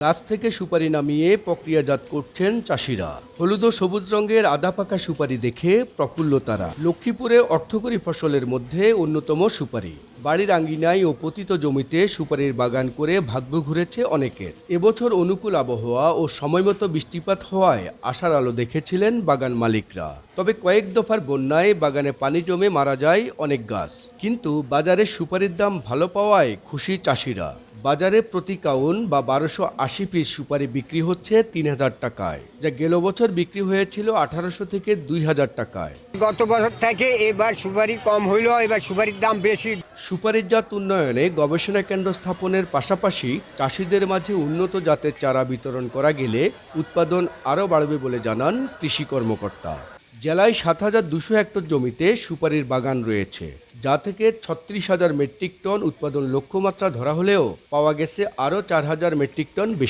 গাছ থেকে সুপারি নামিয়ে প্রক্রিয়াজাত করছেন চাষিরা। হলুদ ও সবুজ রঙের আধা পাকা সুপারি দেখে প্রফুল্ল তারা। লক্ষ্মীপুরে অর্থকরী ফসলের মধ্যে অন্যতম সুপারি। বাড়ির আঙ্গিনায় ও পতিত জমিতে সুপারির বাগান করে ভাগ্য ঘুরেছে অনেকের। এবছর অনুকূল আবহাওয়া ও সময়মতো বৃষ্টিপাত হওয়ায় আশার আলো দেখেছিলেন বাগান মালিকরা। তবে কয়েক দফার বন্যায় বাগানে পানি জমে মারা যায় অনেক গাছ। কিন্তু বাজারে সুপারির দাম ভালো পাওয়ায় খুশি চাষিরা। বাজারে প্রতি কাউন বা 1280 পিস সুপারি বিক্রি হচ্ছে 3000 টাকায়, যা গেল বছর বিক্রি হয়েছিল 1800 থেকে 2000 টাকায়। গত বছর থেকে এবার সুপারি কম হইলো, এবার সুপারির দাম বেশি। সুপারির জাত উন্নয়নে গবেষণা কেন্দ্র স্থাপনের পাশাপাশি চাষিদের মাঝে উন্নত জাতের চারা বিতরণ করা গেলে উৎপাদন আরও বাড়বে বলে জানান কৃষি কর্মকর্তা। জেলায় 7200 হেক্টর জমিতে সুপারির বাগান রয়েছে, যা থেকে 36,000 মেট্রিক টন উৎপাদন লক্ষ্যমাত্রা ধরা হলেও পাওয়া গেছে আরও 4000 মেট্রিক টন বেশি।